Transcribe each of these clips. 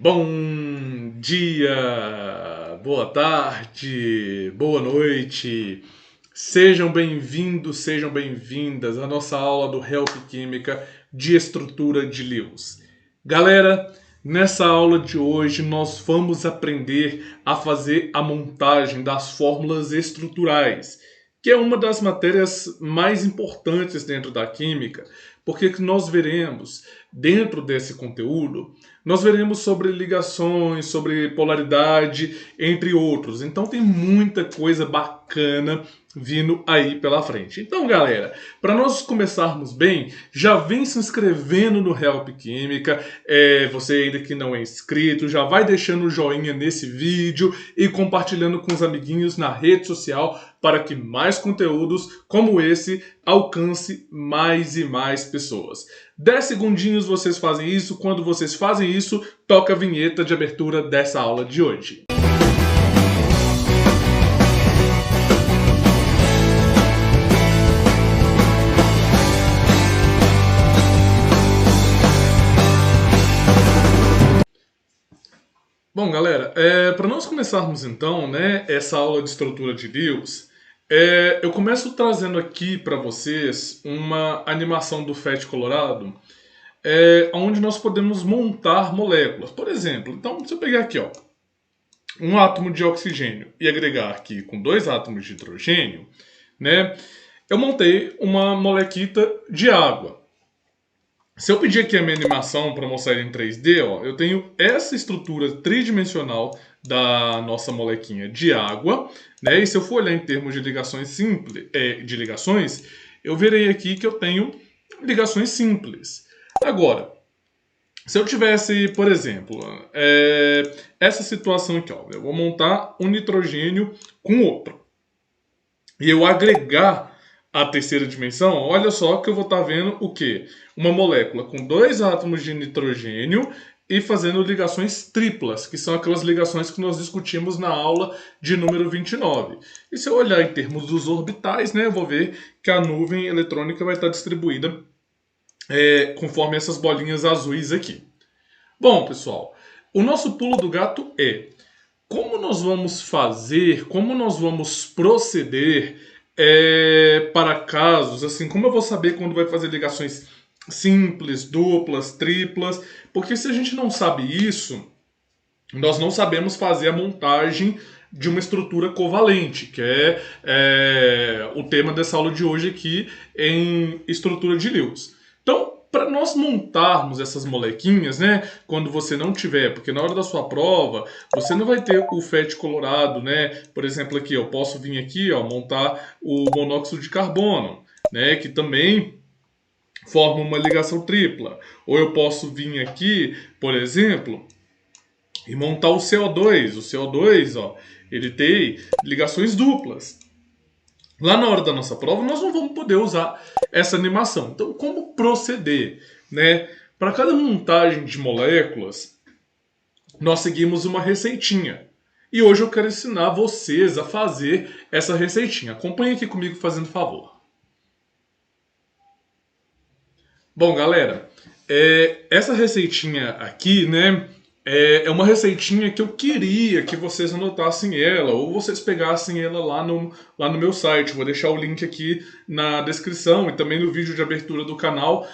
Bom dia, boa tarde, boa noite. Sejam bem-vindos, sejam bem-vindas à nossa aula do Help Química de Estrutura de Lewis. Galera, nessa aula de hoje nós vamos aprender a fazer a montagem das fórmulas estruturais, que é uma das matérias mais importantes dentro da química, porque nós veremos, dentro desse conteúdo, nós veremos sobre ligações, sobre polaridade, entre outros. Então tem muita coisa bacana vindo aí pela frente. Então, galera, para nós começarmos bem, já vem se inscrevendo no Help Química. Você ainda que não é inscrito, já vai deixando o joinha nesse vídeo e compartilhando com os amiguinhos na rede social para que mais conteúdos como esse alcance mais e mais pessoas. 10 segundinhos vocês fazem isso. Quando vocês fazem isso, toca a vinheta de abertura dessa aula de hoje. Bom, galera, para nós começarmos então, essa aula de estrutura de Lewis, eu começo trazendo aqui para vocês uma animação do FET Colorado, onde nós podemos montar moléculas. Por exemplo, então se eu pegar aqui, ó, um átomo de oxigênio e agregar aqui com 2 átomos de hidrogênio, eu montei uma molequita de água. Se eu pedir aqui a minha animação para mostrar ele em 3D, ó, eu tenho essa estrutura tridimensional da nossa molequinha de água, E se eu for olhar em termos de ligações simples, eu verei aqui que eu tenho ligações simples. Agora, se eu tivesse, por exemplo, essa situação aqui, ó, eu vou montar um nitrogênio com outro, e eu agregar a terceira dimensão, olha só que eu vou estar vendo o quê? Uma molécula com 2 átomos de nitrogênio e fazendo ligações triplas, que são aquelas ligações que nós discutimos na aula de número 29. E se eu olhar em termos dos orbitais, eu vou ver que a nuvem eletrônica vai estar distribuída conforme essas bolinhas azuis aqui. Bom, pessoal, o nosso pulo do gato é como nós vamos fazer, como nós vamos proceder para casos, assim, como eu vou saber quando vai fazer ligações simples, duplas, triplas, porque se a gente não sabe isso, nós não sabemos fazer a montagem de uma estrutura covalente, que é o tema dessa aula de hoje aqui em estrutura de Lewis. Então, para nós montarmos essas molequinhas, quando você não tiver, porque na hora da sua prova, você não vai ter o FET colorado, Por exemplo, aqui eu posso vir aqui, ó, montar o monóxido de carbono, que também forma uma ligação tripla. Ou eu posso vir aqui, por exemplo, e montar o CO2. O CO2, ó, ele tem ligações duplas. Lá na hora da nossa prova, nós não vamos poder usar essa animação. Então, como proceder? Para cada montagem de moléculas, nós seguimos uma receitinha. E hoje eu quero ensinar vocês a fazer essa receitinha. Acompanhe aqui comigo fazendo favor. Bom, galera, essa receitinha aqui, é uma receitinha que eu queria que vocês anotassem ela, ou vocês pegassem ela lá no meu site. Vou deixar o link aqui na descrição e também no vídeo de abertura do canal,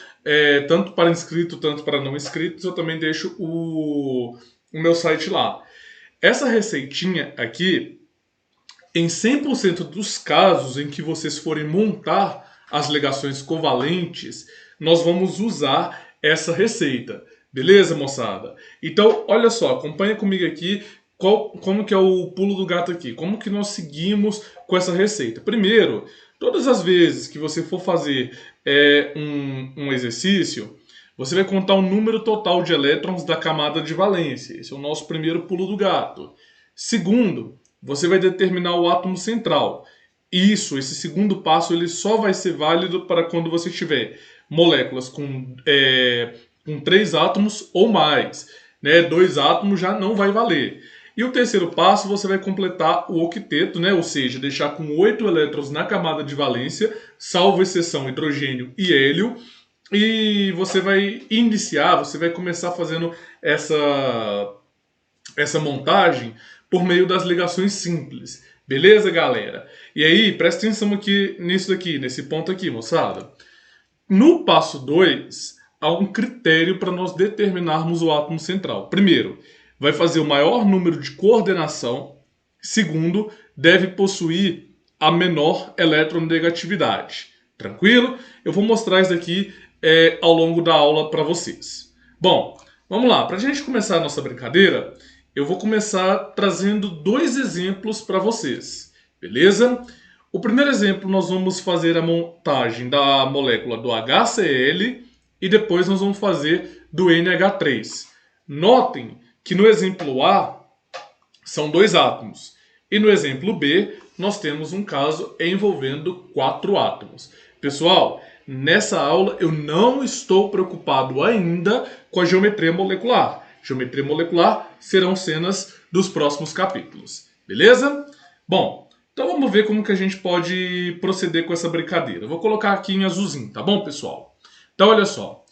tanto para inscrito, tanto para não inscritos, eu também deixo o meu site lá. Essa receitinha aqui, em 100% dos casos em que vocês forem montar as ligações covalentes, nós vamos usar essa receita. Beleza, moçada? Então, olha só, acompanha comigo aqui como que é o pulo do gato aqui. Como que nós seguimos com essa receita. Primeiro, todas as vezes que você for fazer um exercício, você vai contar o número total de elétrons da camada de valência. Esse é o nosso primeiro pulo do gato. Segundo, você vai determinar o átomo central. Esse segundo passo, ele só vai ser válido para quando você tiver moléculas com 3 átomos ou mais. 2 átomos já não vai valer. E o terceiro passo, você vai completar o octeto, ou seja, deixar com 8 elétrons na camada de valência, salvo exceção hidrogênio e hélio. E você vai iniciar, você vai começar fazendo essa essa montagem por meio das ligações simples. Beleza, galera? E aí, presta atenção aqui nisso daqui, nesse ponto aqui, moçada. No passo 2, há um critério para nós determinarmos o átomo central. Primeiro, vai fazer o maior número de coordenação. Segundo, deve possuir a menor eletronegatividade. Tranquilo? Eu vou mostrar isso aqui ao longo da aula para vocês. Bom, vamos lá. Para a gente começar a nossa brincadeira, eu vou começar trazendo 2 exemplos para vocês. Beleza? O primeiro exemplo, nós vamos fazer a montagem da molécula do HCl e depois nós vamos fazer do NH3. Notem que no exemplo A são 2 átomos e no exemplo B nós temos um caso envolvendo 4 átomos. Pessoal, nessa aula eu não estou preocupado ainda com a geometria molecular. Geometria molecular serão cenas dos próximos capítulos. Beleza? Bom, então vamos ver como que a gente pode proceder com essa brincadeira. Eu vou colocar aqui em azulzinho, tá bom, pessoal? Então olha só.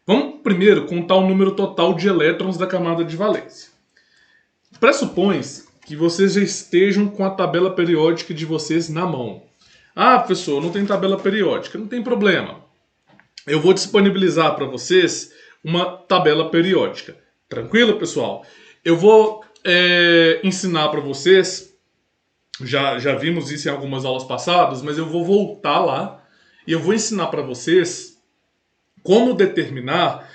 Vamos primeiro contar o número total de elétrons da camada de valência. Pressupõe que vocês já estejam com a tabela periódica de vocês na mão. Ah, professor, não tem tabela periódica. Não tem problema. Eu vou disponibilizar para vocês uma tabela periódica. Tranquilo, pessoal? Eu vou ensinar para vocês, já vimos isso em algumas aulas passadas, mas eu vou voltar lá e eu vou ensinar para vocês como determinar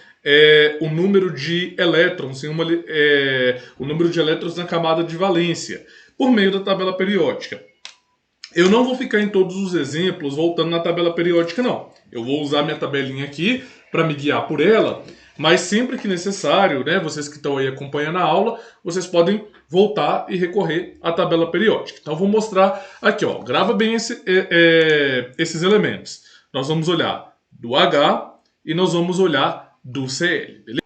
o número de elétrons, o número de elétrons na camada de valência, por meio da tabela periódica. Eu não vou ficar em todos os exemplos voltando na tabela periódica, não. Eu vou usar minha tabelinha aqui para me guiar por ela, mas sempre que necessário, né, vocês que estão aí acompanhando a aula, vocês podem voltar e recorrer à tabela periódica. Então eu vou mostrar aqui, ó, grava bem esses elementos. Nós vamos olhar do H e nós vamos olhar do Cl, beleza?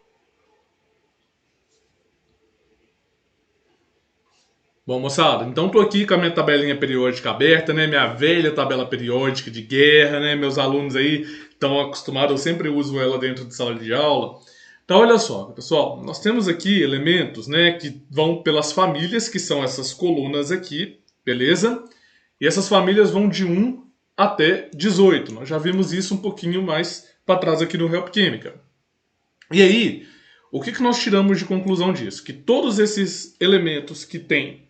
Bom, moçada, então estou aqui com a minha tabelinha periódica aberta, né? Minha velha tabela periódica de guerra, né? Meus alunos aí estão acostumados, eu sempre uso ela dentro de sala de aula. Então, olha só, pessoal, nós temos aqui elementos, né, que vão pelas famílias, que são essas colunas aqui, beleza? E essas famílias vão de 1 até 18. Nós já vimos isso um pouquinho mais para trás aqui no Help Química. E aí, o que nós tiramos de conclusão disso? Que todos esses elementos que tem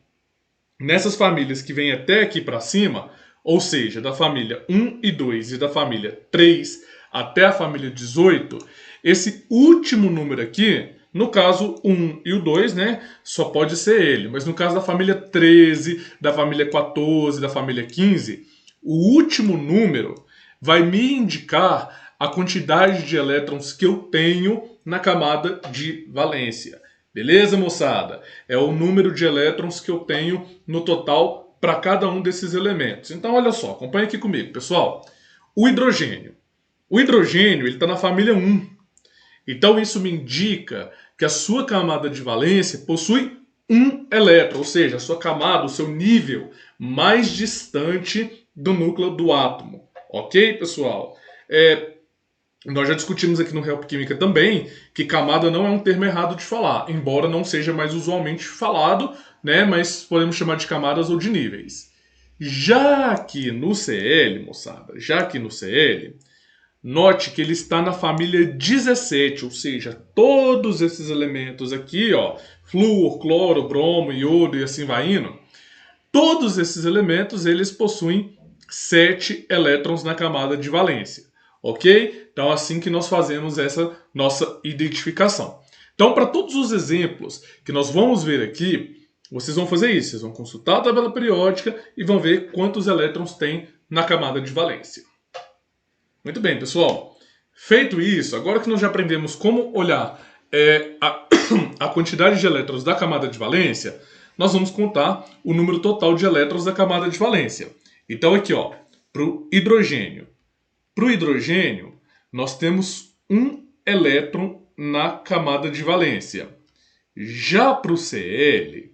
nessas famílias que vêm até aqui para cima, ou seja, da família 1 e 2 e da família 3 até a família 18, esse último número aqui, no caso 1 e o 2, né, só pode ser ele. Mas no caso da família 13, da família 14, da família 15, o último número vai me indicar a quantidade de elétrons que eu tenho na camada de valência. Beleza, moçada? É o número de elétrons que eu tenho no total para cada um desses elementos. Então, olha só, acompanha aqui comigo, pessoal. O hidrogênio. O hidrogênio está na família 1. Então, isso me indica que a sua camada de valência possui um elétron, ou seja, a sua camada, o seu nível mais distante do núcleo do átomo. Ok, pessoal? Nós já discutimos aqui no Help Química também que camada não é um termo errado de falar, embora não seja mais usualmente falado, né, mas podemos chamar de camadas ou de níveis. Já aqui no Cl, moçada, note que ele está na família 17, ou seja, todos esses elementos aqui, ó, flúor, cloro, bromo, iodo e assim vai indo, todos esses elementos eles possuem 7 elétrons na camada de valência. Ok? Então, assim que nós fazemos essa nossa identificação. Então, para todos os exemplos que nós vamos ver aqui, vocês vão fazer isso. Vocês vão consultar a tabela periódica e vão ver quantos elétrons tem na camada de valência. Muito bem, pessoal. Feito isso, agora que nós já aprendemos como olhar a quantidade de elétrons da camada de valência, nós vamos contar o número total de elétrons da camada de valência. Então, aqui, ó, para o hidrogênio. Para o hidrogênio, nós temos um elétron na camada de valência. Já para o Cl,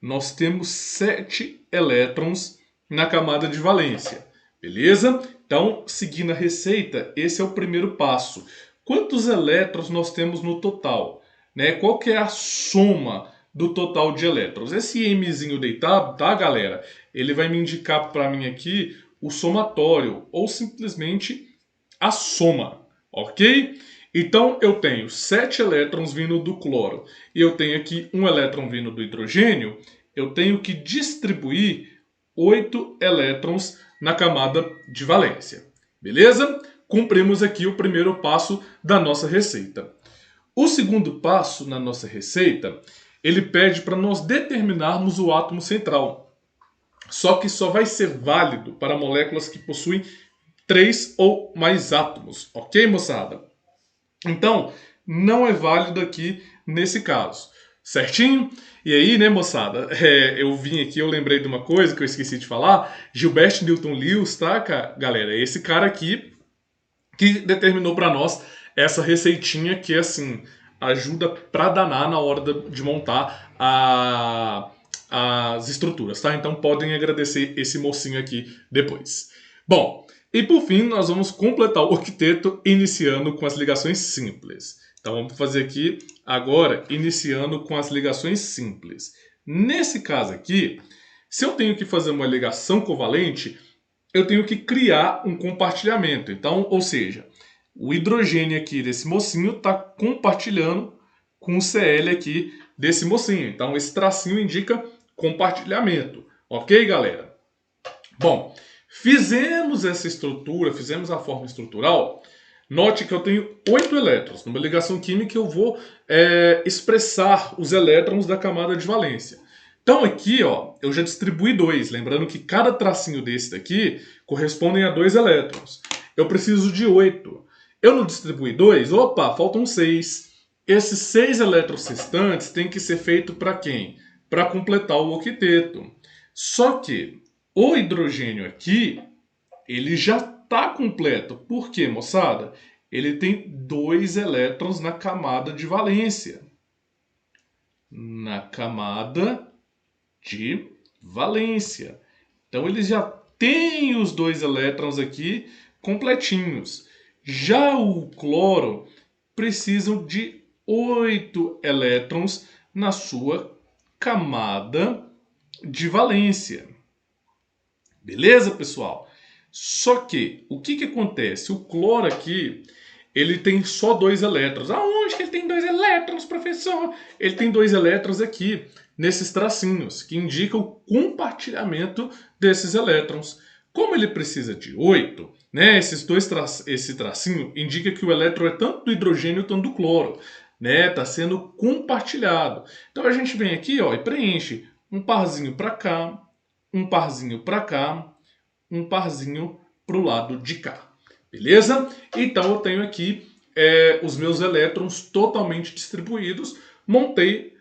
nós temos 7 elétrons na camada de valência. Beleza? Então, seguindo a receita, esse é o primeiro passo. Quantos elétrons nós temos no total? né? Qual que é a soma do total de elétrons? Esse Mzinho deitado, tá, galera? Ele vai me indicar para mim aqui o somatório, ou simplesmente a soma, ok? Então eu tenho 7 elétrons vindo do cloro e eu tenho aqui um elétron vindo do hidrogênio. Eu tenho que distribuir 8 elétrons na camada de valência. Beleza? Cumprimos aqui o primeiro passo da nossa receita. O segundo passo na nossa receita, ele pede para nós determinarmos o átomo central. Só que só vai ser válido para moléculas que possuem 3 ou mais átomos. Ok, moçada? Então, não é válido aqui nesse caso. Certinho? E aí, né, moçada? Eu vim aqui, eu lembrei de uma coisa que eu esqueci de falar. Gilbert Newton Lewis, tá, galera? É esse cara aqui que determinou para nós essa receitinha que, assim, ajuda pra danar na hora de montar as estruturas, tá? Então podem agradecer esse mocinho aqui depois. Bom, e por fim nós vamos completar o octeto iniciando com as ligações simples. Então vamos fazer aqui agora iniciando com as ligações simples. Nesse caso aqui, se eu tenho que fazer uma ligação covalente, eu tenho que criar um compartilhamento. Então, ou seja, o hidrogênio aqui desse mocinho está compartilhando com o Cl aqui desse mocinho. Então, esse tracinho indica compartilhamento. Ok, galera? Bom, fizemos essa estrutura, fizemos a forma estrutural. Note que eu tenho 8 elétrons. Numa ligação química eu vou expressar os elétrons da camada de valência. Então aqui, ó, eu já distribuí 2. Lembrando que cada tracinho desse daqui correspondem a 2 elétrons. Eu preciso de 8. Eu não distribuí 2? Opa, faltam 6. Esses 6 elétrons restantes têm que ser feito para quem? Para completar o octeto. Só que o hidrogênio aqui, ele já está completo. Por quê, moçada? Ele tem 2 elétrons na camada de valência. Na camada de valência. Então ele já tem os 2 elétrons aqui completinhos. Já o cloro precisa de 8 elétrons na sua camada de valência. Beleza, pessoal? Só que, o que acontece? O cloro aqui, ele tem só 2 elétrons. Aonde que ele tem 2 elétrons, professor? Ele tem 2 elétrons aqui, nesses tracinhos, que indicam o compartilhamento desses elétrons. Como ele precisa de 8, né, esse tracinho indica que o elétron é tanto do hidrogênio quanto do cloro. Está sendo compartilhado. Então a gente vem aqui, ó, e preenche um parzinho para cá, um parzinho para cá, um parzinho para o lado de cá. Beleza? Então eu tenho aqui os meus elétrons totalmente distribuídos. Montei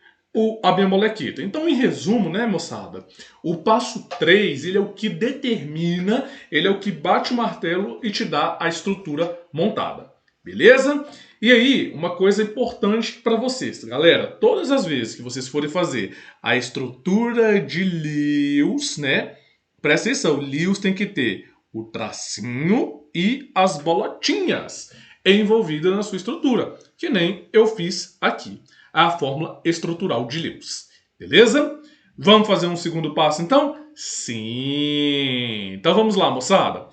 a minha molequita. Então, em resumo, né, moçada? O passo 3, ele é o que determina, ele é o que bate o martelo e te dá a estrutura montada. Beleza? E aí, uma coisa importante para vocês, galera. Todas as vezes que vocês forem fazer a estrutura de Lewis, né? Presta atenção, Lewis tem que ter o tracinho e as bolotinhas envolvidas na sua estrutura, que nem eu fiz aqui, a fórmula estrutural de Lewis. Beleza? Vamos fazer um segundo passo, então? Sim! Então vamos lá, moçada.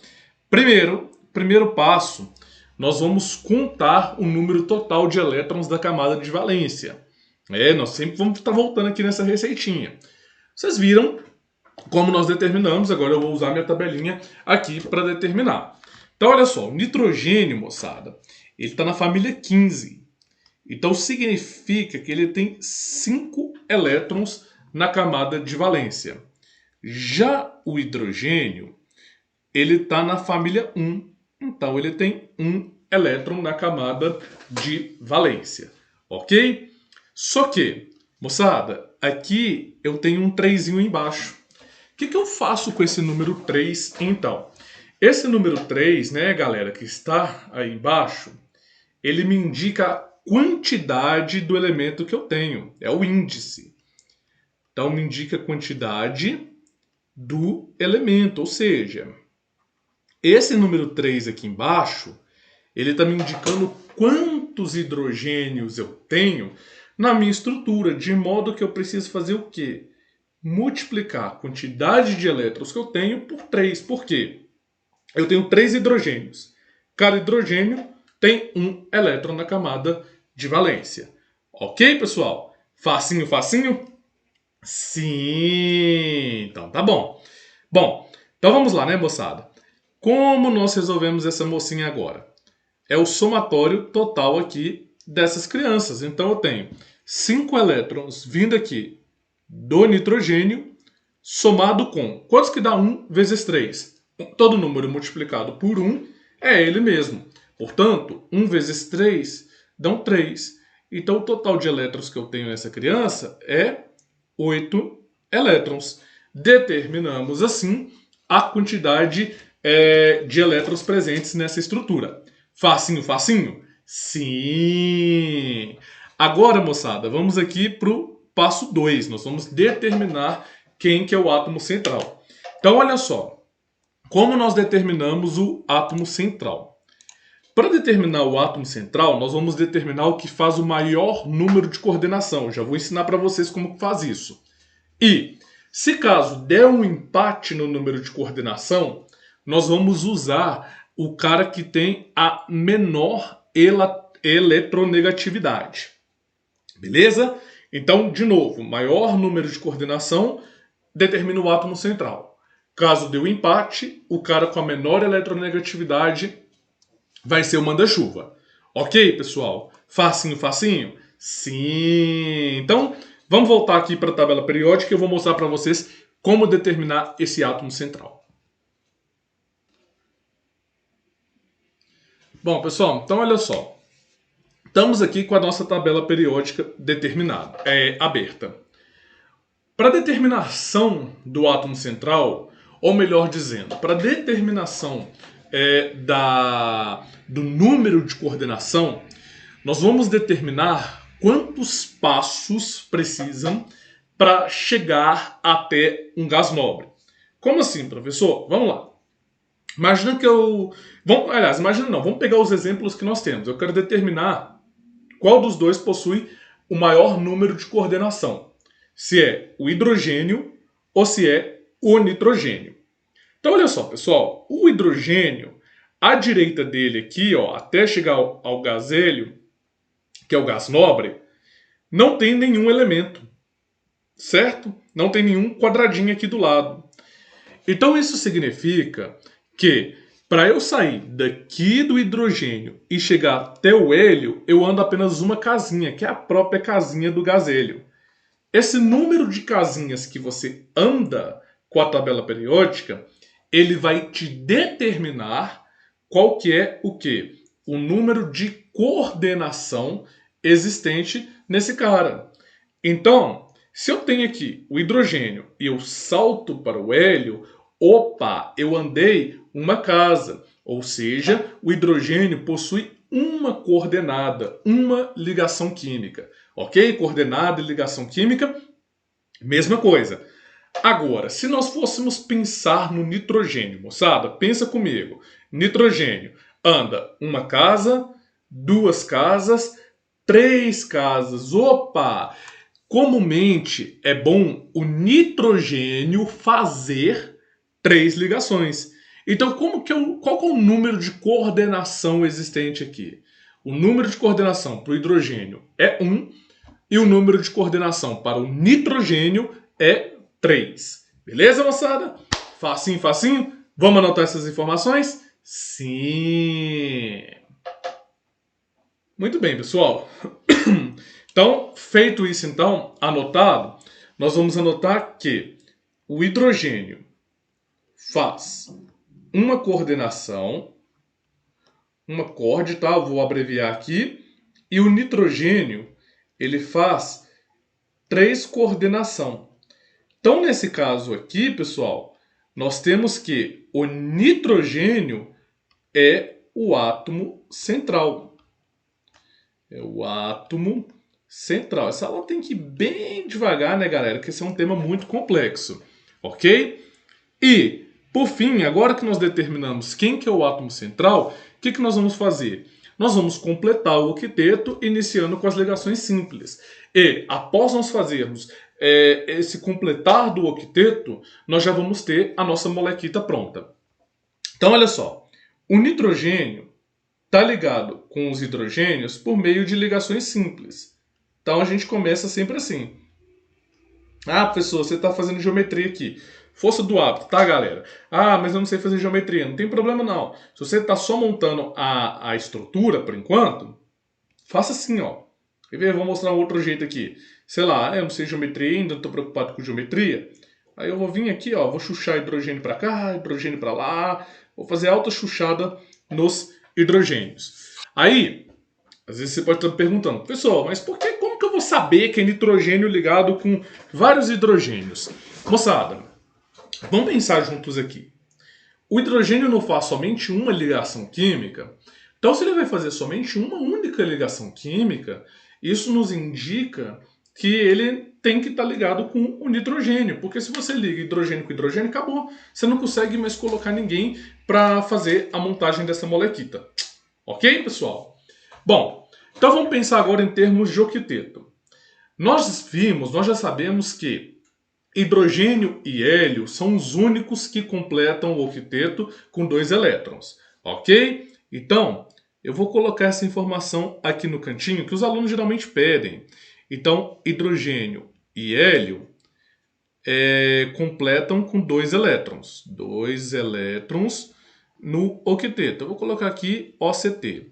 Primeiro passo, nós vamos contar o número total de elétrons da camada de valência. Nós sempre vamos estar voltando aqui nessa receitinha. Vocês viram como nós determinamos, agora eu vou usar minha tabelinha aqui para determinar. Então, olha só, o nitrogênio, moçada, ele está na família 15. Então, significa que ele tem 5 elétrons na camada de valência. Já o hidrogênio, ele está na família 1. Então, ele tem 1 elétron na camada de valência. Ok? Só que, moçada, aqui eu tenho um 3 embaixo. O que eu faço com esse número 3, então? Esse número 3, né, galera, que está aí embaixo, ele me indica a quantidade do elemento que eu tenho. É o índice. Então, me indica a quantidade do elemento. Ou seja, esse número 3 aqui embaixo, ele está me indicando quantos hidrogênios eu tenho na minha estrutura, de modo que eu preciso fazer o quê? Multiplicar a quantidade de elétrons que eu tenho por 3. Por quê? Eu tenho 3 hidrogênios. Cada hidrogênio tem um elétron na camada de valência. Ok, pessoal? Facinho, facinho? Sim! Então tá bom. Bom, então vamos lá, né, moçada? Como nós resolvemos essa mocinha agora? É o somatório total aqui dessas crianças. Então eu tenho 5 elétrons vindo aqui do nitrogênio, somado com... Quantos que dá 1 vezes 3? Todo número multiplicado por 1 é ele mesmo. Portanto, 1 vezes 3 dão 3. Então o total de elétrons que eu tenho nessa criança é 8 elétrons. Determinamos assim a quantidade de elétrons presentes nessa estrutura. Facinho, facinho? Sim! Agora, moçada, vamos aqui para o passo 2. Nós vamos determinar quem que é o átomo central. Então, olha só. Como nós determinamos o átomo central? Para determinar o átomo central, nós vamos determinar o que faz o maior número de coordenação. Já vou ensinar para vocês como faz isso. E, se caso der um empate no número de coordenação, nós vamos usar o cara que tem a menor eletronegatividade. Beleza? Então, de novo, maior número de coordenação determina o átomo central. Caso dê o empate, o cara com a menor eletronegatividade vai ser o manda-chuva. Ok, pessoal? Facinho, facinho? Sim! Então, vamos voltar aqui para a tabela periódica e eu vou mostrar para vocês como determinar esse átomo central. Bom, pessoal, então olha só. Estamos aqui com a nossa tabela periódica determinada, aberta. Para a determinação do átomo central, ou melhor dizendo, para a determinação do número de coordenação, nós vamos determinar quantos passos precisam para chegar até um gás nobre. Como assim, professor? Vamos lá. Imagina que vamos pegar os exemplos que nós temos. Eu quero determinar qual dos dois possui o maior número de coordenação. Se é o hidrogênio ou se é o nitrogênio. Então, olha só, pessoal. O hidrogênio, à direita dele aqui, ó, até chegar ao gás hélio, que é o gás nobre, não tem nenhum elemento. Certo? Não tem nenhum quadradinho aqui do lado. Então, isso significa que para eu sair daqui do hidrogênio e chegar até o hélio, eu ando apenas uma casinha, que é a própria casinha do gás hélio. Esse número de casinhas que você anda com a tabela periódica, ele vai te determinar qual que é o quê? O número de coordenação existente nesse cara. Então, se eu tenho aqui o hidrogênio e eu salto para o hélio, opa, eu andei uma casa. Ou seja, o hidrogênio possui uma coordenada, uma ligação química. Ok? Coordenada e ligação química, mesma coisa. Agora, se nós fôssemos pensar no nitrogênio, moçada, pensa comigo. Nitrogênio anda uma casa, 2 casas, 3 casas. Opa! Comumente é bom o nitrogênio fazer 3 ligações. Então, qual que é o número de coordenação existente aqui? O número de coordenação para o hidrogênio é 1 e o número de coordenação para o nitrogênio é 3. Beleza, moçada? Facinho, facinho? Vamos anotar essas informações? Sim! Muito bem, pessoal. Então, feito isso, então, anotado, nós vamos anotar que o hidrogênio faz uma coordenação, uma coord, tá? Eu vou abreviar aqui. E o nitrogênio, ele faz 3 coordenação. Então, nesse caso aqui, pessoal, nós temos que o nitrogênio é o átomo central. É o átomo central. Essa aula tem que ir bem devagar, né, galera? Porque esse é um tema muito complexo, ok? E, por fim, agora que nós determinamos quem que é o átomo central, o que nós vamos fazer? nós vamos completar o octeto iniciando com as ligações simples. E, após nós fazermos esse completar do octeto, nós já vamos ter a nossa molequita pronta. Então, olha só. O nitrogênio está ligado com os hidrogênios por meio de ligações simples. Então, a gente começa sempre assim. Ah, professor, você está fazendo geometria aqui. Força do hábito, tá, galera? Ah, mas eu não sei fazer geometria. Não tem problema, não. Se você está só montando a estrutura, por enquanto, faça assim, ó. Quer ver? Eu vou mostrar um outro jeito aqui. Sei lá, eu não sei geometria ainda, estou preocupado com geometria. Aí eu vou vir aqui, ó, vou chuchar hidrogênio para cá, hidrogênio para lá. Vou fazer alta chuchada nos hidrogênios. Aí, às vezes você pode estar me perguntando, pessoal, mas como que eu vou saber que é nitrogênio ligado com vários hidrogênios? Moçada, vamos pensar juntos aqui. O hidrogênio não faz somente uma ligação química. Então, se ele vai fazer somente uma única ligação química, isso nos indica que ele tem que estar ligado com o nitrogênio. Porque se você liga hidrogênio com hidrogênio, acabou. Você não consegue mais colocar ninguém para fazer a montagem dessa molequita. Ok, pessoal? Bom, então vamos pensar agora em termos de octeto. Nós já sabemos que hidrogênio e hélio são os únicos que completam o octeto com 2 elétrons. Ok? Então, eu vou colocar essa informação aqui no cantinho que os alunos geralmente pedem. Então, hidrogênio e hélio completam com 2 elétrons. 2 elétrons no octeto. Eu vou colocar aqui OCT.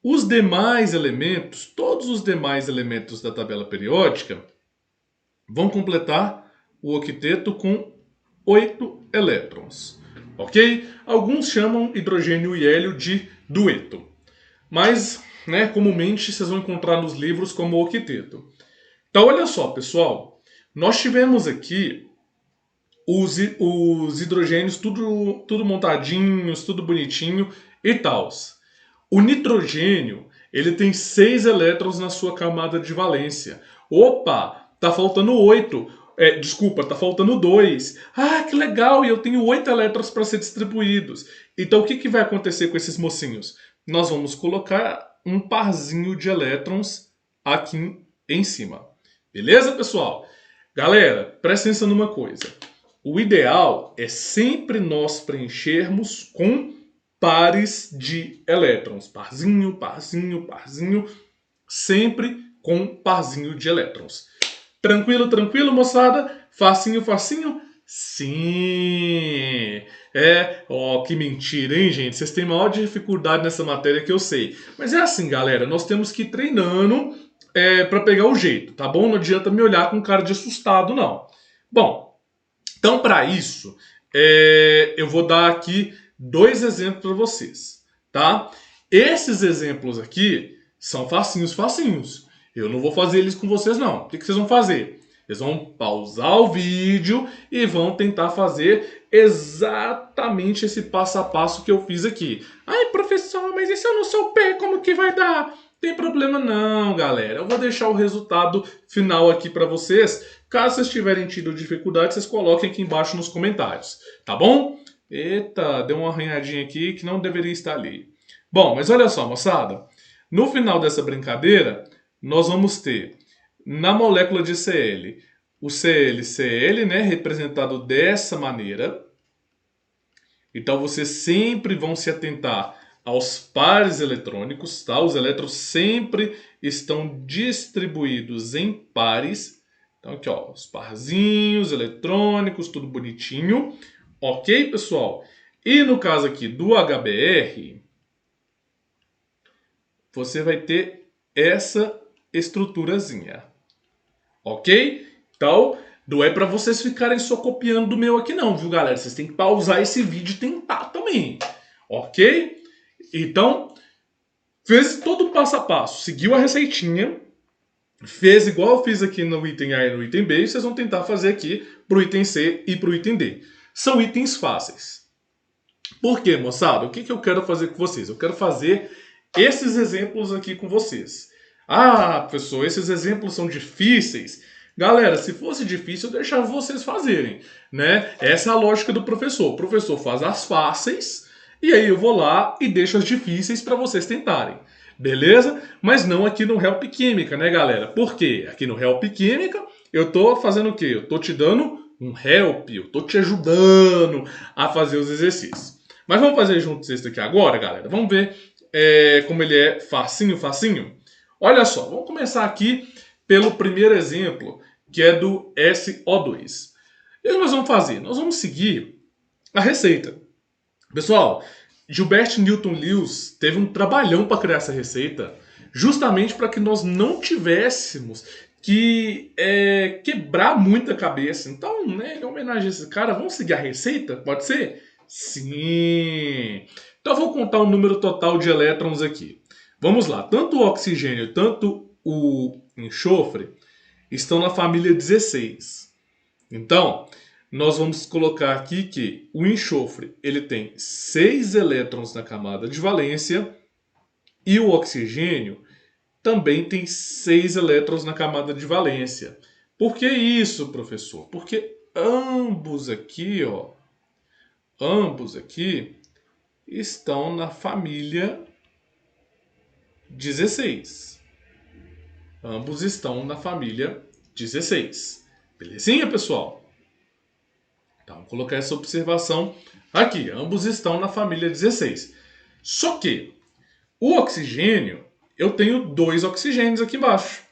Os demais elementos, todos os demais elementos da tabela periódica, vão completar o octeto com 8 elétrons. Ok? Alguns chamam hidrogênio e hélio de dueto. Mas, comumente, vocês vão encontrar nos livros como octeto. Então, olha só, pessoal. Nós tivemos aqui os hidrogênios tudo montadinhos, tudo bonitinho e tal. O nitrogênio, ele tem 6 elétrons na sua camada de valência. Opa, tá faltando 8. Tá faltando 2. Ah, que legal, e eu tenho 8 elétrons para ser distribuídos. Então, o que vai acontecer com esses mocinhos? Nós vamos colocar um parzinho de elétrons aqui em cima. Beleza, pessoal? Galera, presta atenção numa coisa. O ideal é sempre nós preenchermos com pares de elétrons. Parzinho, parzinho, parzinho. Sempre com parzinho de elétrons. Tranquilo, tranquilo, moçada? Facinho, facinho? Sim! Que mentira, hein, gente? Vocês têm maior dificuldade nessa matéria que eu sei. Mas é assim, galera, nós temos que ir treinando para pegar o jeito, tá bom? Não adianta me olhar com cara de assustado, não. Bom, então para isso, eu vou dar aqui 2 exemplos para vocês, tá? Esses exemplos aqui são facinhos, facinhos. Eu não vou fazer eles com vocês, não. O que vocês vão fazer? Eles vão pausar o vídeo e vão tentar fazer exatamente esse passo a passo que eu fiz aqui. Ai, professor, mas e se eu não souber como que vai dar? Tem problema não, galera. Eu vou deixar o resultado final aqui para vocês. Caso vocês tiverem tido dificuldade, vocês coloquem aqui embaixo nos comentários, tá bom? Eita, deu uma arranhadinha aqui que não deveria estar ali. Bom, mas olha só, moçada. No final dessa brincadeira, nós vamos ter na molécula de Cl, o Cl, representado dessa maneira. Então, vocês sempre vão se atentar aos pares eletrônicos, tá? Os elétrons sempre estão distribuídos em pares. Então, aqui, ó, os parzinhos eletrônicos, tudo bonitinho. Ok, pessoal? E no caso aqui do HBr, você vai ter essa estruturazinha. Ok? Então, não é para vocês ficarem só copiando do meu aqui não, viu, galera? Vocês têm que pausar esse vídeo e tentar também. Ok? Então, fez todo o passo a passo. Seguiu a receitinha. Fez igual eu fiz aqui no item A e no item B. E vocês vão tentar fazer aqui para o item C e para o item D. São itens fáceis. Por quê, moçada? O que eu quero fazer com vocês? Eu quero fazer esses exemplos aqui com vocês. Ah, professor, esses exemplos são difíceis. Galera, se fosse difícil, eu deixava vocês fazerem, né? Essa é a lógica do professor. O professor faz as fáceis e aí eu vou lá e deixo as difíceis para vocês tentarem. Beleza? Mas não aqui no Help Química, né, galera? Por quê? Aqui no Help Química eu tô fazendo o quê? Eu tô te dando um help, eu tô te ajudando a fazer os exercícios. Mas vamos fazer juntos esse daqui agora, galera? Vamos ver como ele é facinho, facinho? Olha só, vamos começar aqui pelo primeiro exemplo, que é do SO2. E o que nós vamos fazer? Nós vamos seguir a receita. Pessoal, Gilbert Newton Lewis teve um trabalhão para criar essa receita, justamente para que nós não tivéssemos que quebrar muita cabeça. Então, né, em homenagem a esse cara, vamos seguir a receita? Pode ser? Sim! Então eu vou contar o número total de elétrons aqui. Vamos lá, tanto o oxigênio, tanto o enxofre estão na família 16. Então, nós vamos colocar aqui que o enxofre ele tem 6 elétrons na camada de valência e o oxigênio também tem 6 elétrons na camada de valência. Por que isso, professor? Porque ambos aqui estão na família 16. Ambos estão na família 16. Belezinha, pessoal? Então, vou colocar essa observação aqui. Ambos estão na família 16. Só que o oxigênio, eu tenho 2 oxigênios aqui embaixo.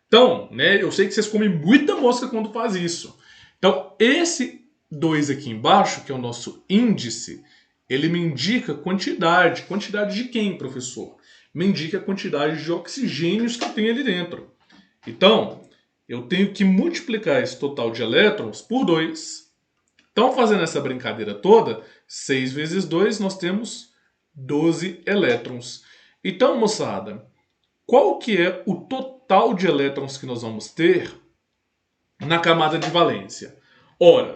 Então, né, eu sei que vocês comem muita mosca quando faz isso. Então, esse 2 aqui embaixo, que é o nosso índice, ele me indica quantidade. Quantidade de quem, professor? Me indica a quantidade de oxigênios que tem ali dentro. Então, eu tenho que multiplicar esse total de elétrons por 2. Então, fazendo essa brincadeira toda, 6 vezes 2, nós temos 12 elétrons. Então, moçada, qual que é o total de elétrons que nós vamos ter na camada de valência? Ora,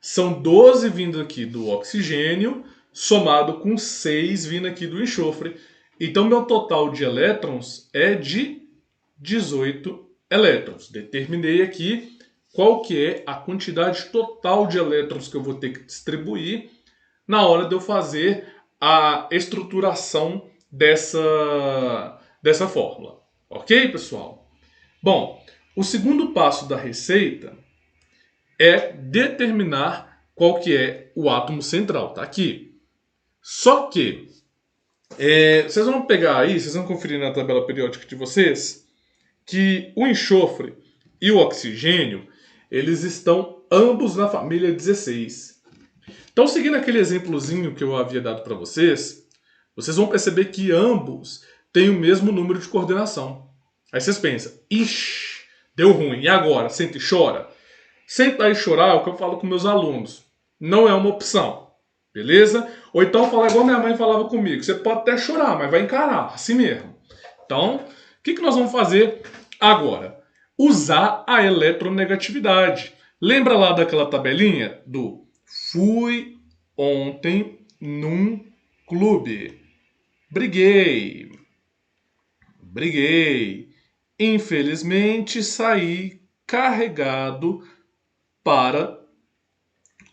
são 12 vindo aqui do oxigênio, somado com 6 vindo aqui do enxofre. Então, meu total de elétrons é de 18 elétrons. Determinei aqui qual que é a quantidade total de elétrons que eu vou ter que distribuir na hora de eu fazer a estruturação dessa fórmula. Ok, pessoal? Bom, o segundo passo da receita é determinar qual que é o átomo central. Tá aqui. Só que vocês vão pegar aí, vocês vão conferir na tabela periódica de vocês, que o enxofre e o oxigênio, eles estão ambos na família 16. Então, seguindo aquele exemplozinho que eu havia dado para vocês, vocês vão perceber que ambos têm o mesmo número de coordenação. Aí vocês pensam, ixi, deu ruim, e agora? Senta e chora? Sentar e chorar é o que eu falo com meus alunos. Não é uma opção, beleza? Ou então falar igual minha mãe falava comigo, você pode até chorar, mas vai encarar, assim mesmo. Então, o que nós vamos fazer agora? Usar a eletronegatividade. Lembra lá daquela tabelinha do fui ontem num clube. Briguei. Infelizmente saí carregado para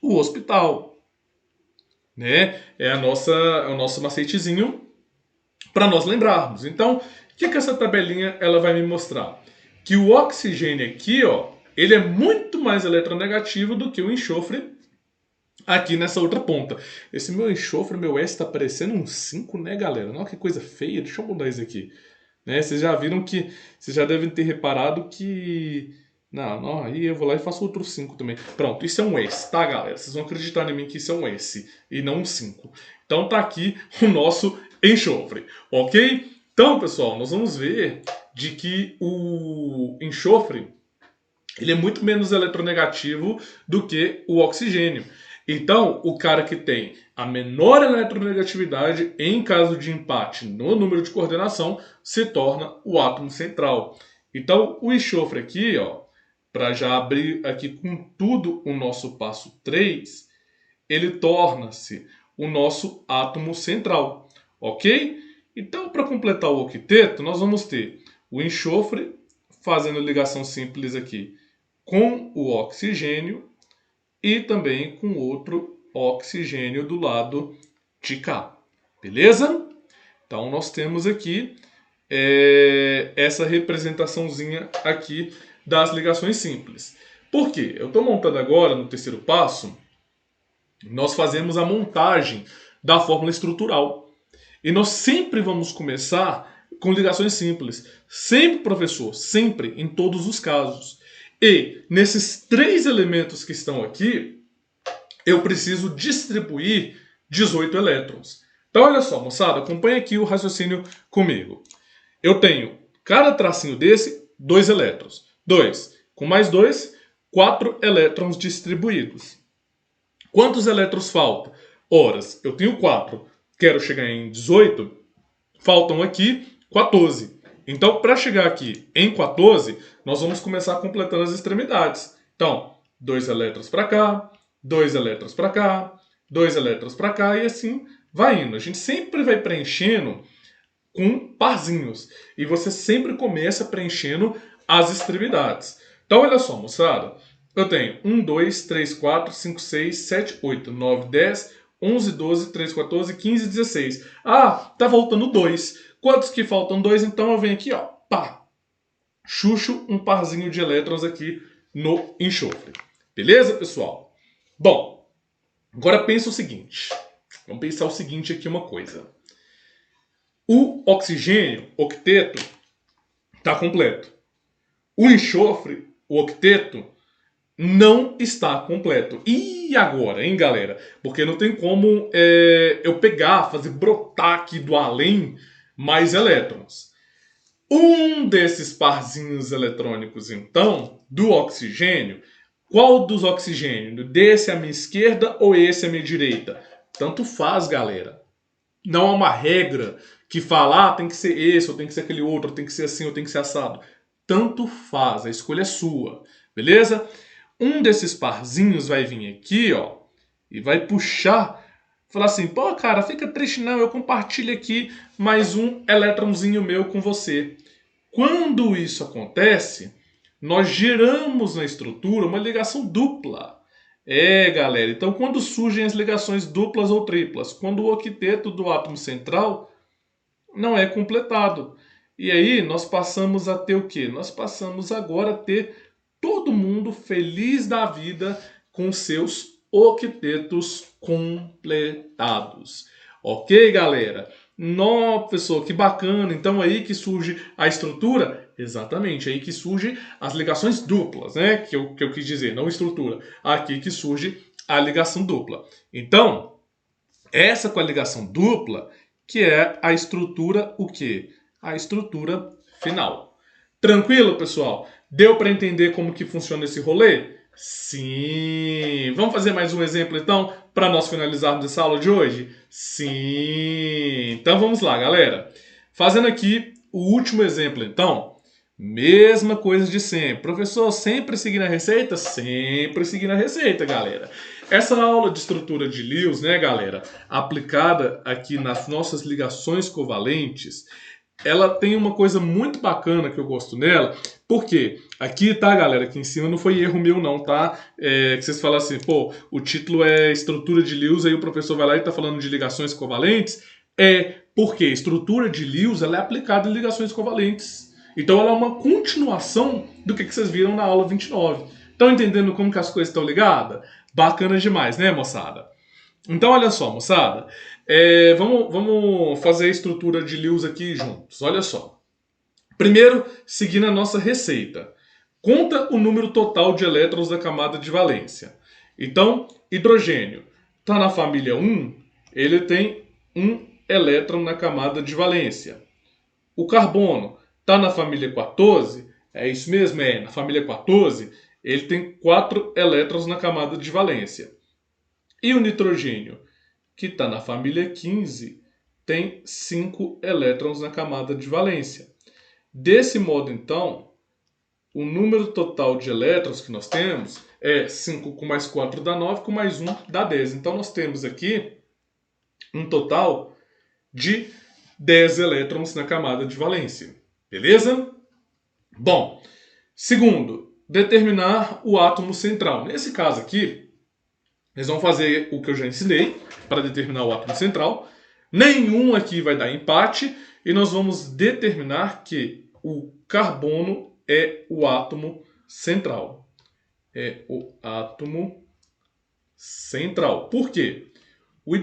o hospital. Né? É o nosso macetezinho para nós lembrarmos. Então, o que essa tabelinha ela vai me mostrar? Que o oxigênio aqui, ele é muito mais eletronegativo do que o enxofre aqui nessa outra ponta. Esse meu enxofre, meu S, tá parecendo um 5, né, galera? Não, que coisa feia. Deixa eu mudar isso aqui. Né? Vocês já viram que... Vocês já devem ter reparado que... Não, aí eu vou lá e faço outro 5 também. Pronto, isso é um S, tá, galera? Vocês vão acreditar em mim que isso é um S e não um 5. Então tá aqui o nosso enxofre, ok? Então, pessoal, nós vamos ver de que o enxofre ele é muito menos eletronegativo do que o oxigênio. Então, o cara que tem a menor eletronegatividade em caso de empate no número de coordenação se torna o átomo central. Então, o enxofre aqui, para já abrir aqui com tudo o nosso passo 3, ele torna-se o nosso átomo central, ok? Então, para completar o octeto, nós vamos ter o enxofre fazendo ligação simples aqui com o oxigênio e também com outro oxigênio do lado de cá. Beleza? Então, nós temos aqui essa representaçãozinha aqui das ligações simples. Por quê? Eu estou montando agora, no terceiro passo, nós fazemos a montagem da fórmula estrutural. E nós sempre vamos começar com ligações simples. Sempre, professor, sempre, em todos os casos. E nesses 3 elementos que estão aqui, eu preciso distribuir 18 elétrons. Então, olha só, moçada, acompanha aqui o raciocínio comigo. Eu tenho, cada tracinho desse, 2 elétrons. 2 com mais 2, 4 elétrons distribuídos. Quantos elétrons faltam? Horas, eu tenho 4. Quero chegar em 18, faltam aqui 14. Então, para chegar aqui em 14, nós vamos começar completando as extremidades. Então, 2 elétrons para cá, 2 elétrons para cá, 2 elétrons para cá e assim vai indo. A gente sempre vai preenchendo com parzinhos. E você sempre começa preenchendo as extremidades. Então, olha só, moçada. Eu tenho 1, 2, 3, 4, 5, 6, 7, 8, 9, 10, 11, 12, 13, 14, 15, 16. Ah, tá faltando 2. Quantos que faltam 2? Então eu venho aqui, ó, pá. Chucho um parzinho de elétrons aqui no enxofre. Beleza, pessoal? Bom, agora pensa o seguinte. Vamos pensar o seguinte aqui, uma coisa. O oxigênio, octeto, está completo. O enxofre, o octeto, não está completo. E agora, hein, galera? Porque não tem como eu pegar, fazer brotar aqui do além mais elétrons. Um desses parzinhos eletrônicos, então, do oxigênio, qual dos oxigênios? Desse à minha esquerda ou esse à minha direita? Tanto faz, galera. Não há uma regra que fala, tem que ser esse, ou tem que ser aquele outro, ou tem que ser assim, ou tem que ser assado. Tanto faz, a escolha é sua, beleza? Um desses parzinhos vai vir aqui, ó, e vai puxar, falar assim, pô, cara, fica triste não, eu compartilho aqui mais um elétronzinho meu com você. Quando isso acontece, nós geramos na estrutura uma ligação dupla. Galera, então quando surgem as ligações duplas ou triplas? Quando o octeto do átomo central não é completado. E aí nós passamos a ter o quê? Nós passamos agora a ter todo mundo feliz da vida com seus octetos completados. Ok, galera? Nossa, pessoal, que bacana. Então aí que surge a estrutura? Exatamente, aí que surge as ligações duplas, né? Que eu quis dizer, não estrutura. Aqui que surge a ligação dupla. Então, essa com a ligação dupla, que é a estrutura o quê? A estrutura final. Tranquilo, pessoal? Deu para entender como que funciona esse rolê? Sim! Vamos fazer mais um exemplo, então, para nós finalizarmos essa aula de hoje? Sim! Então vamos lá, galera. Fazendo aqui o último exemplo, então. Mesma coisa de sempre. Professor, sempre seguindo a receita? Sempre seguindo a receita, galera. Essa aula de estrutura de Lewis, né, galera, aplicada aqui nas nossas ligações covalentes, ela tem uma coisa muito bacana que eu gosto nela, porque aqui, tá, galera, aqui em cima não foi erro meu não, tá? Que vocês falam assim, pô, o título é estrutura de Lewis, aí o professor vai lá e tá falando de ligações covalentes. Porque estrutura de Lewis, ela é aplicada em ligações covalentes. Então ela é uma continuação do que vocês viram na aula 29. Estão entendendo como que as coisas estão ligadas? Bacana demais, né, moçada? Então, olha só, moçada. Vamos fazer a estrutura de Lewis aqui juntos. Olha só. Primeiro, seguindo a nossa receita. Conta o número total de elétrons da camada de valência. Então, hidrogênio está na família 1, ele tem 1 elétron na camada de valência. O carbono está na família 14, é isso mesmo? Na família 14, ele tem 4 elétrons na camada de valência. E o nitrogênio, que está na família 15, tem 5 elétrons na camada de valência. Desse modo, então, o número total de elétrons que nós temos é 5 com mais 4 dá 9, com mais 1 dá 10. Então, nós temos aqui um total de 10 elétrons na camada de valência. Beleza? Bom, segundo, determinar o átomo central. Nesse caso aqui, eles vão fazer o que eu já ensinei para determinar o átomo central. Nenhum aqui vai dar empate e nós vamos determinar que o carbono é o átomo central. É o átomo central. Por quê? O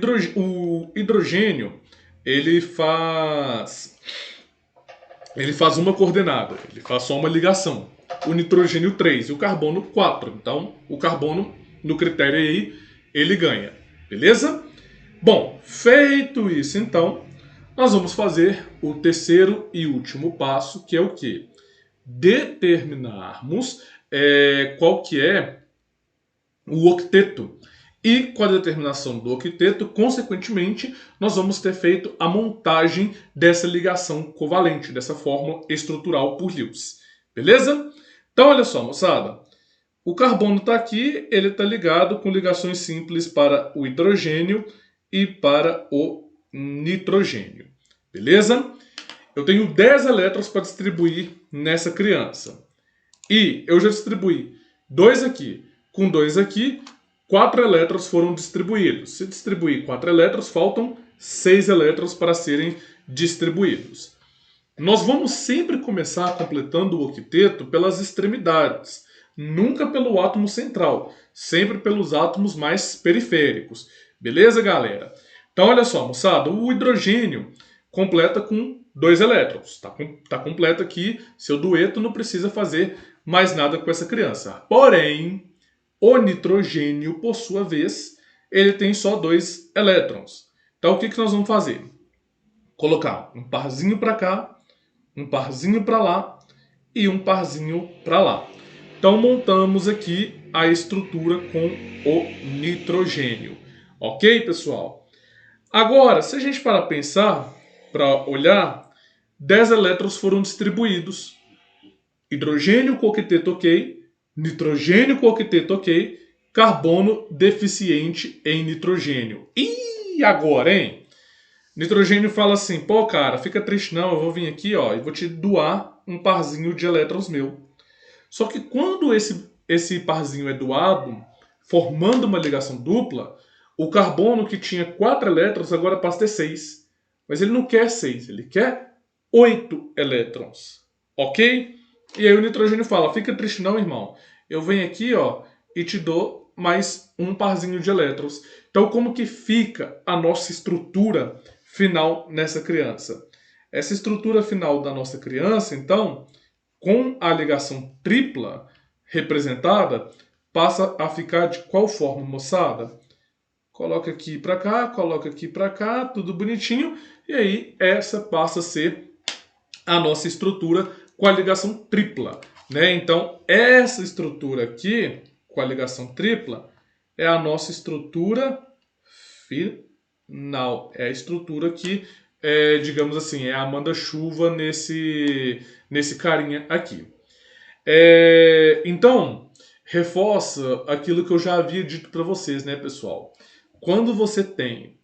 hidrogênio ele faz uma coordenada, ele faz só uma ligação. O nitrogênio 3 e o carbono 4. Então, o carbono, no critério aí, ele ganha. Beleza? Bom, feito isso, então, nós vamos fazer o terceiro e último passo, que é o quê? Determinarmos qual que é o octeto. E com a determinação do octeto, consequentemente, nós vamos ter feito a montagem dessa ligação covalente, dessa fórmula estrutural por Lewis. Beleza? Então, olha só, moçada. O carbono está aqui, ele está ligado com ligações simples para o hidrogênio e para o nitrogênio. Beleza? Eu tenho 10 elétrons para distribuir nessa criança. E eu já distribuí 2 aqui. Com 2 aqui, 4 elétrons foram distribuídos. Se distribuir 4 elétrons, faltam 6 elétrons para serem distribuídos. Nós vamos sempre começar completando o octeto pelas extremidades, nunca pelo átomo central, sempre pelos átomos mais periféricos. Beleza, galera? Então, olha só, moçada, o hidrogênio completa com 2 elétrons. Tá completo aqui, seu dueto não precisa fazer mais nada com essa criança. Porém, o nitrogênio, por sua vez, ele tem só 2 elétrons. Então, o que nós vamos fazer? Colocar um parzinho para cá, um parzinho para lá e um parzinho para lá. Então, montamos aqui a estrutura com o nitrogênio. Ok, pessoal? Agora, se a gente parar para pensar, para olhar, 10 elétrons foram distribuídos. Hidrogênio com octeto ok, nitrogênio com octeto ok, carbono deficiente em nitrogênio. E agora, hein? Nitrogênio fala assim, pô, cara, fica triste não, eu vou vir aqui, ó, e vou te doar um parzinho de elétrons meu. Só que quando esse parzinho é doado, formando uma ligação dupla, o carbono que tinha 4 elétrons agora passa a ter 6. Mas ele não quer 6, ele quer 8 elétrons. Ok? E aí o nitrogênio fala, fica triste não, irmão. Eu venho aqui, ó, e te dou mais um parzinho de elétrons. Então, como que fica a nossa estrutura final nessa criança? Essa estrutura final da nossa criança, então, com a ligação tripla representada, passa a ficar de qual forma, moçada? Coloca aqui para cá, tudo bonitinho. E aí, essa passa a ser a nossa estrutura com a ligação tripla, né? Então, essa estrutura aqui, com a ligação tripla, é a nossa estrutura final. É a estrutura que, digamos assim, é a manda-chuva nesse carinha aqui. Então, reforça aquilo que eu já havia dito para vocês, né, pessoal? Quando você tem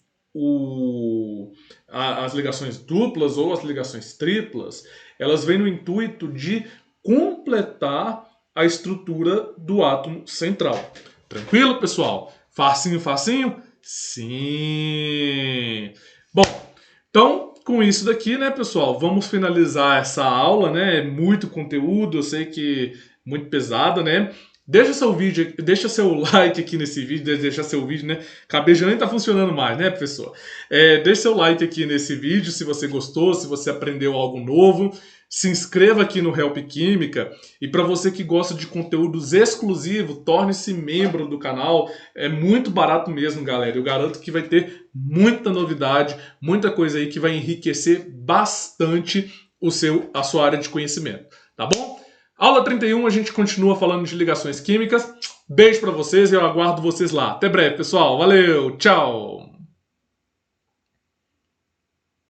as ligações duplas ou as ligações triplas, elas vêm no intuito de completar a estrutura do átomo central. Tranquilo, pessoal? Facinho, facinho? Sim! Bom, então, com isso daqui, né, pessoal, vamos finalizar essa aula, né? É muito conteúdo, eu sei que muito pesada, né? Deixa seu like aqui nesse vídeo, deixa seu vídeo, né? Cabeja nem tá funcionando mais, né, professor? Deixa seu like aqui nesse vídeo se você gostou, se você aprendeu algo novo. Se inscreva aqui no Help Química. E para você que gosta de conteúdos exclusivos, torne-se membro do canal. É muito barato mesmo, galera. Eu garanto que vai ter muita novidade, muita coisa aí que vai enriquecer bastante a sua área de conhecimento. Tá bom? Aula 31, a gente continua falando de ligações químicas. Beijo para vocês e eu aguardo vocês lá. Até breve, pessoal. Valeu, tchau!